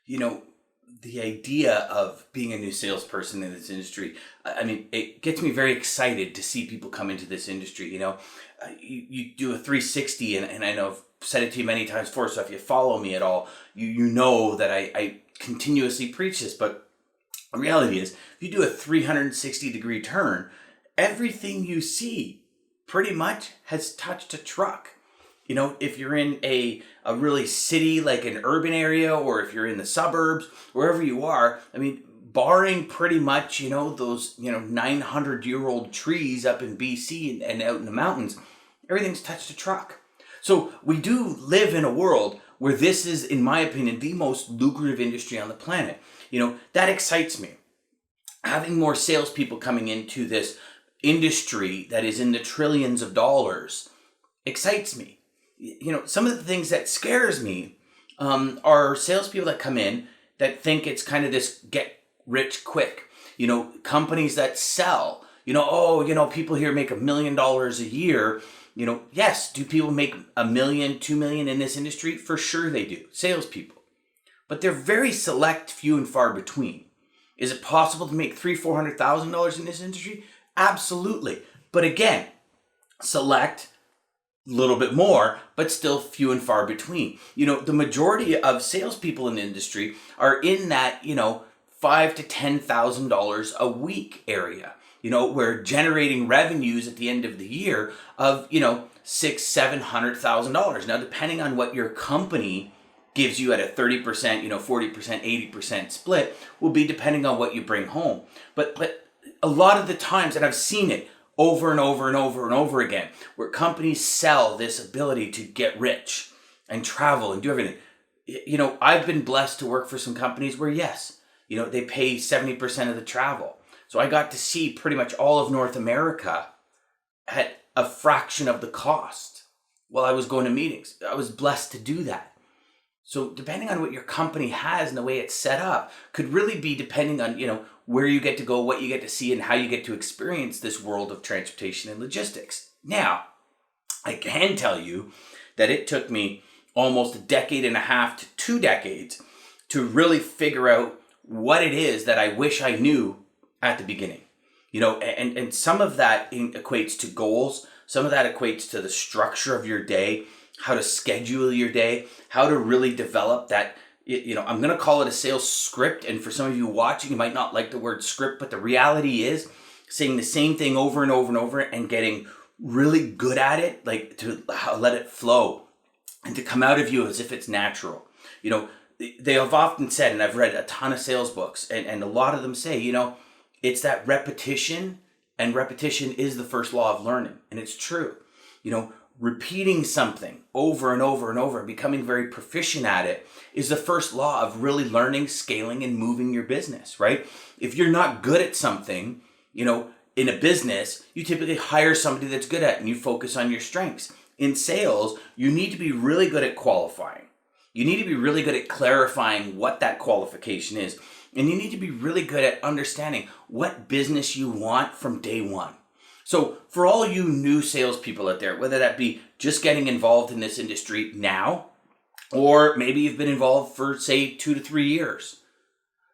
you know, the idea of being a new salesperson in this industry, I mean, it gets me very excited to see people come into this industry. You do a 360, and I know I've said it to you many times before, so if you follow me at all, you know that I continuously preach this, but the reality is, if you do a 360-degree turn, everything you see pretty much has touched a truck. If you're in a really city, like an urban area, or if you're in the suburbs, wherever you are, I mean, barring pretty much, those, 900-year-old trees up in BC and out in the mountains, everything's touched a truck. So we do live in a world where this is, in my opinion, the most lucrative industry on the planet. That excites me. Having more salespeople coming into this industry that is in the trillions of dollars excites me. Some of the things that scares me are salespeople that come in that think it's kind of this get rich quick. Companies that sell. People here make $1 million a year. Yes, do people make $1 million, $2 million in this industry? For sure they do. Salespeople, but they're very select, few and far between. Is it possible to make $300,000, $400,000 in this industry? Absolutely, but again, select. Little bit more, but still few and far between. The majority of salespeople in the industry are in that, $5,000 to $10,000 a week area. We're generating revenues at the end of the year of, $600,000-$700,000. Now, depending on what your company gives you at a 30%, 40%, 80% split, will be depending on what you bring home. But a lot of the times, and I've seen it over and over and over and over again, where companies sell this ability to get rich and travel and do everything. I've been blessed to work for some companies where, yes, they pay 70% of the travel. So I got to see pretty much all of North America at a fraction of the cost while I was going to meetings. I was blessed to do that. So depending on what your company has and the way it's set up could really be depending on, where you get to go, what you get to see, and how you get to experience this world of transportation and logistics. Now, I can tell you that it took me almost a decade and a half to 2 decades to really figure out what it is that I wish I knew at the beginning. And some of that equates to goals. Some of that equates to the structure of your day, how to schedule your day, how to really develop that. I'm going to call it a sales script. And for some of you watching, you might not like the word script, but the reality is saying the same thing over and over and over and getting really good at it, like to let it flow and to come out of you as if it's natural. They have often said, and I've read a ton of sales books, and a lot of them say, it's that repetition, and repetition is the first law of learning. And it's true. Repeating something over and over and over and becoming very proficient at it is the first law of really learning, scaling, and moving your business, right? If you're not good at something, in a business, you typically hire somebody that's good at it and you focus on your strengths. In sales, you need to be really good at qualifying. You need to be really good at clarifying what that qualification is. And you need to be really good at understanding what business you want from day one. So for all you new salespeople out there, whether that be just getting involved in this industry now, or maybe you've been involved for, say, 2 to 3 years,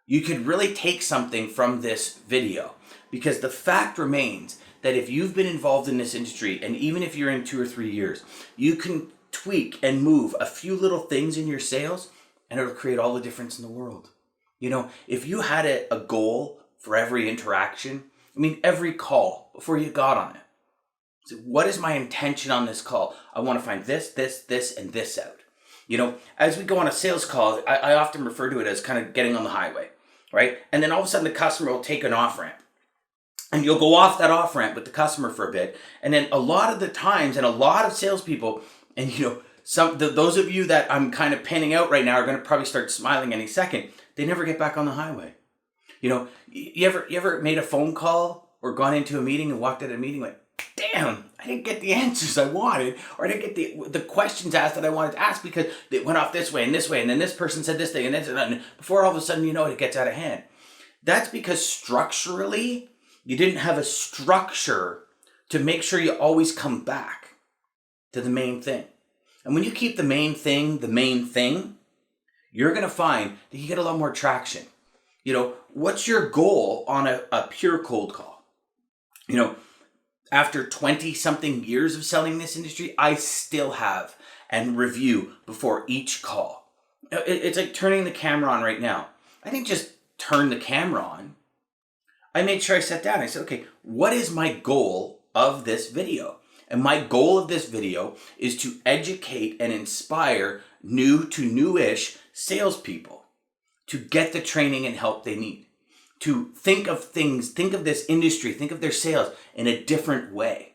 you could really take something from this video, because the fact remains that if you've been involved in this industry, and even if you're in 2 or 3 years, you can tweak and move a few little things in your sales, and it'll create all the difference in the world. If you had a goal for every interaction, every call before you got on it. So what is my intention on this call? I want to find this, and this out. As we go on a sales call, I often refer to it as kind of getting on the highway, right? And then all of a sudden the customer will take an off ramp. And you'll go off that off ramp with the customer for a bit. And then a lot of the times, and a lot of salespeople, and those of you that I'm kind of panning out right now are going to probably start smiling any second. They never get back on the highway. You ever made a phone call or gone into a meeting and walked out of a meeting and went, damn, I didn't get the answers I wanted, or I didn't get the questions asked that I wanted to ask because they went off this way, and then this person said this thing, and then and before all of a sudden it gets out of hand. That's because structurally, you didn't have a structure to make sure you always come back to the main thing. And when you keep the main thing, you're going to find that you get a lot more traction. What's your goal on a pure cold call? After 20 something years of selling this industry, I still have and review before each call. It's like turning the camera on right now. I didn't just turn the camera on. I made sure I sat down. I said, okay, what is my goal of this video? And my goal of this video is to educate and inspire new to newish salespeople to get the training and help they need, to think of this industry, think of their sales in a different way,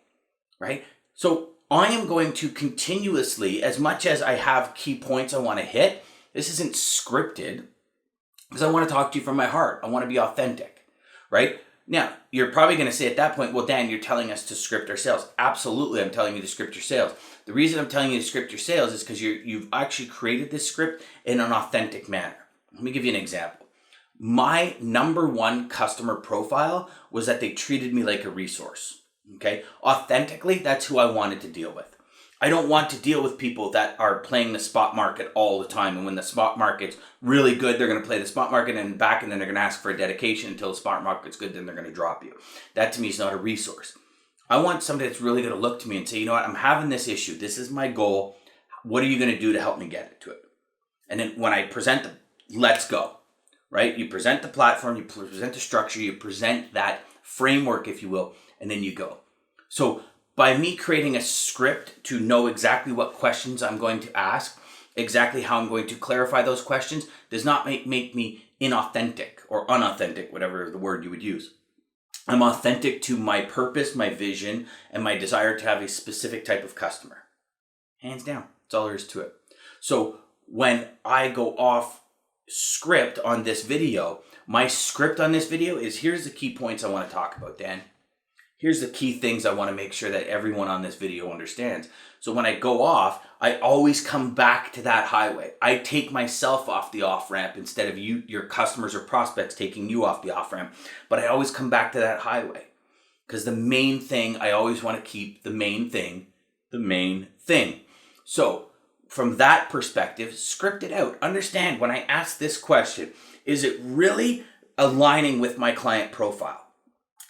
right? So I am going to continuously, as much as I have key points I want to hit, this isn't scripted, because I want to talk to you from my heart. I want to be authentic, right? Now, you're probably going to say at that point, well, Dan, you're telling us to script our sales. Absolutely, I'm telling you to script your sales. The reason I'm telling you to script your sales is because you've actually created this script in an authentic manner. Let me give you an example. My number one customer profile was that they treated me like a resource, okay? Authentically, that's who I wanted to deal with. I don't want to deal with people that are playing the spot market all the time. And when the spot market's really good, they're going to play the spot market and back, and then they're going to ask for a dedication until the spot market's good, then they're going to drop you. That to me is not a resource. I want somebody that's really going to look to me and say, you know what, I'm having this issue. This is my goal. What are you going to do to help me get to it? And then when I present them, let's go, right? You present the platform, you present the structure, you present that framework, if you will, and then you go. So by me creating a script to know exactly what questions I'm going to ask, exactly how I'm going to clarify those questions, does not make me inauthentic or unauthentic, whatever the word you would use. I'm authentic to my purpose, my vision, and my desire to have a specific type of customer. Hands down. That's all there is to it. So when I go off script on this video, my script on this video is, here's the key points I want to talk about, Dan. Here's the key things I want to make sure that everyone on this video understands. So when I go off, I always come back to that highway. I take myself off the off-ramp instead of your customers or prospects taking you off the off-ramp. But I always come back to that highway. Because the main thing, I always want to keep the main thing. So from that perspective, script it out. Understand when I ask this question, is it really aligning with my client profile?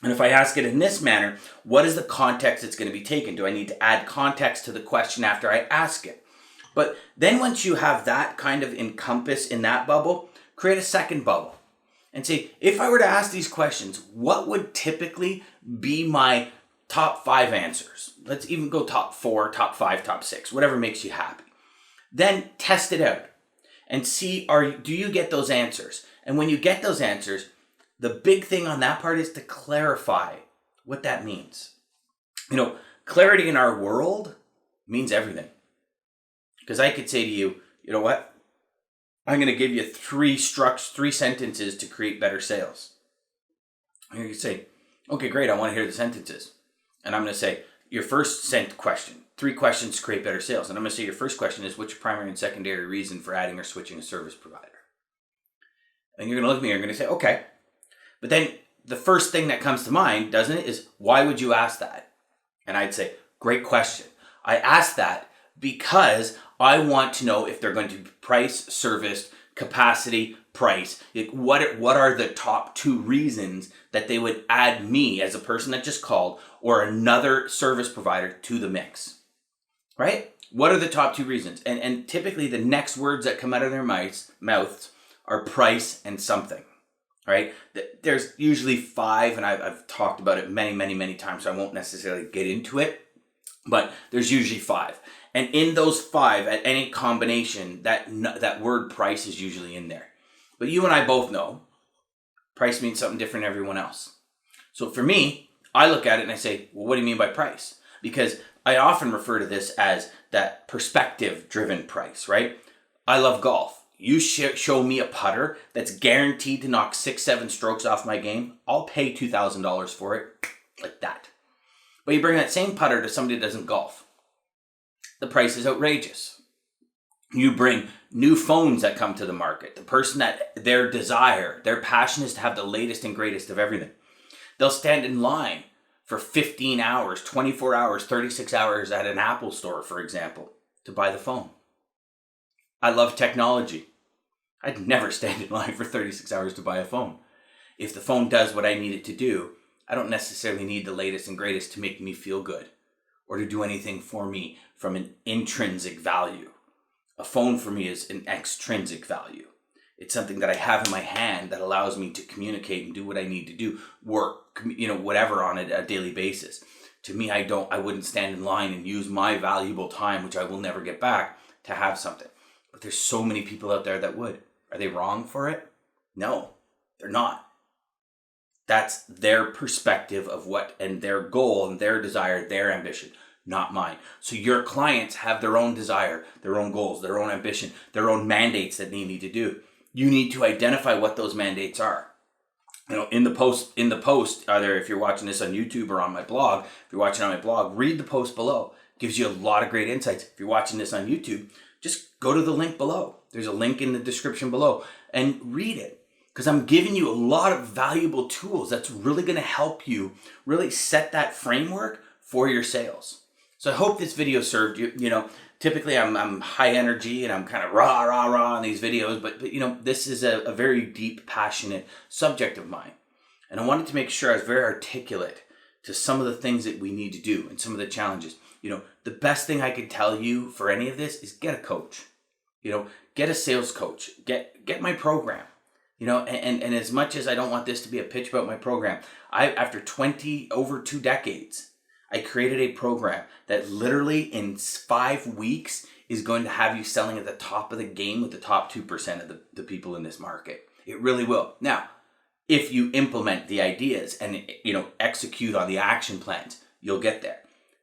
And if I ask it in this manner, what is the context it's going to be taken? Do I need to add context to the question after I ask it? But then once you have that kind of encompass in that bubble, create a second bubble and say, if I were to ask these questions, what would typically be my top 5 answers? Let's even go top 4, top 5, top 6, whatever makes you happy. Then test it out and see, do you get those answers? And when you get those answers, the big thing on that part is to clarify what that means. Clarity in our world means everything. Because I could say to you, you know what? I'm going to give you 3 sentences to create better sales. And you could say, okay, great, I want to hear the sentences. And I'm going to say, your first question, 3 questions to create better sales. And I'm going to say your first question is, what's your primary and secondary reason for adding or switching a service provider? And you're going to look at me and you're going to say, okay. But then the first thing that comes to mind, doesn't it, is why would you ask that? And I'd say, great question. I asked that because I want to know if they're going to be price, service, capacity, price. What are the top 2 reasons that they would add me as a person that just called or another service provider to the mix, right? What are the top 2 reasons? And typically the next words that come out of their mouths are price and something. Right? There's usually 5, and I've talked about it many, many, many times, so I won't necessarily get into it, but there's usually 5. And in those 5, at any combination, that word price is usually in there. But you and I both know price means something different than everyone else. So for me, I look at it and I say, well, what do you mean by price? Because I often refer to this as that perspective-driven price, right? I love golf. You show me a putter that's guaranteed to knock 6-7 strokes off my game, I'll pay $2,000 for it, like that. But you bring that same putter to somebody that doesn't golf. The price is outrageous. You bring new phones that come to the market. The person that their passion is to have the latest and greatest of everything. They'll stand in line for 15 hours, 24 hours, 36 hours at an Apple store, for example, to buy the phone. I love technology. I'd never stand in line for 36 hours to buy a phone. If the phone does what I need it to do, I don't necessarily need the latest and greatest to make me feel good or to do anything for me from an intrinsic value. A phone for me is an extrinsic value. It's something that I have in my hand that allows me to communicate and do what I need to do, work, whatever on a daily basis. To me, I wouldn't stand in line and use my valuable time, which I will never get back, to have something. But there's so many people out there that would. Are they wrong for it? No, they're not. That's their perspective of what, and their goal and their desire, their ambition, not mine. So your clients have their own desire, their own goals, their own ambition, their own mandates that they need to do. You need to identify what those mandates are. In the post, either if you're watching this on YouTube or on my blog, if you're watching on my blog, read the post below. It gives you a lot of great insights. If you're watching this on YouTube, just go to the link below. There's a link in the description below and read it. Because I'm giving you a lot of valuable tools that's really going to help you really set that framework for your sales. So I hope this video served you. Typically I'm high energy and I'm kind of rah in these videos, but this is a very deep, passionate subject of mine. And I wanted to make sure I was very articulate to some of the things that we need to do and some of the challenges. The best thing I could tell you for any of this is get a coach. Get a sales coach. Get my program. And as much as I don't want this to be a pitch about my program, after over 2 decades, I created a program that literally in 5 weeks is going to have you selling at the top of the game with the top 2% of the people in this market. It really will. Now, if you implement the ideas and execute on the action plans, you'll get there.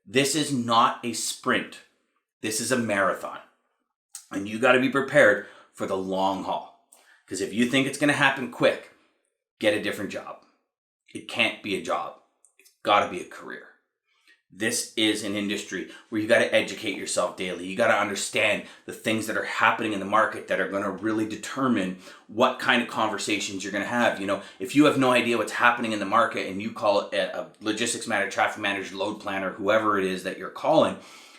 This is not a sprint. This is a marathon. And you got to be prepared for the long haul. Because if you think it's going to happen quick, get a different job. It can't be a job. It's got to be a career. This is an industry where you got to educate yourself daily. You got to understand the things that are happening in the market that are going to really determine what kind of conversations you're going to have. If you have no idea what's happening in the market and you call it a logistics manager, traffic manager, load planner, whoever it is that you're calling,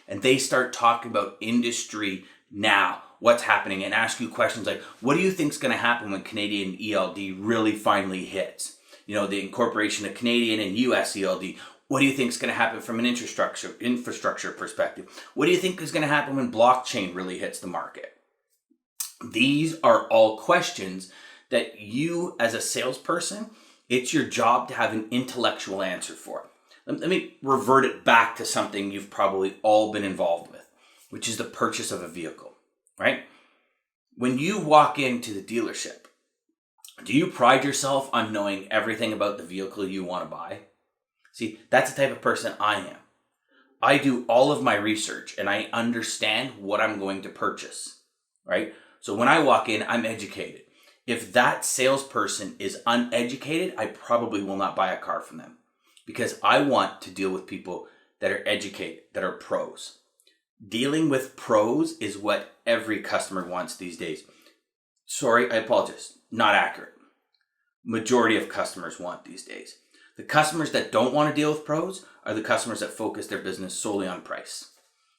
and they start talking about industry now, what's happening, and ask you questions like, what do you think is going to happen when Canadian ELD really finally hits? The incorporation of Canadian and US ELD. What do you think is going to happen from an infrastructure perspective? What do you think is going to happen when blockchain really hits the market? These are all questions that you, as a salesperson, it's your job to have an intellectual answer for. Let me revert it back to something you've probably all been involved with, which is the purchase of a vehicle. Right? When you walk into the dealership, do you pride yourself on knowing everything about the vehicle you want to buy? See, that's the type of person I am. I do all of my research and I understand what I'm going to purchase, right? So when I walk in, I'm educated. If that salesperson is uneducated, I probably will not buy a car from them because I want to deal with people that are educated, that are pros. Dealing with pros is what every customer wants these days. Sorry, I apologize. Not accurate. Majority of customers want these days. The customers that don't want to deal with pros are the customers that focus their business solely on price.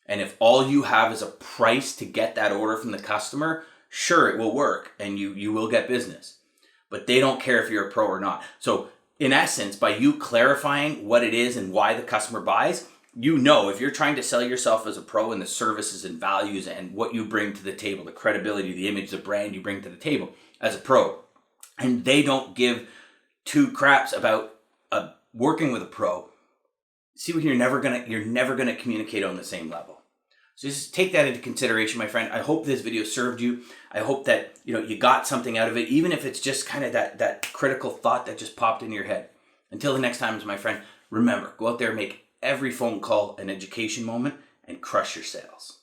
And if all you have is a price to get that order from the customer, sure, it will work and you will get business. But they don't care if you're a pro or not. So in essence, by you clarifying what it is and why the customer buys, if you're trying to sell yourself as a pro and the services and values and what you bring to the table, the credibility, the image, the brand you bring to the table as a pro, and they don't give 2 craps about working with a pro, you're never gonna communicate on the same level. So just take that into consideration, my friend. I hope this video served you. I hope that you got something out of it, even if it's just kind of that critical thought that just popped in your head. Until the next time, my friend, remember, go out there and make every phone call an education moment and crush your sales.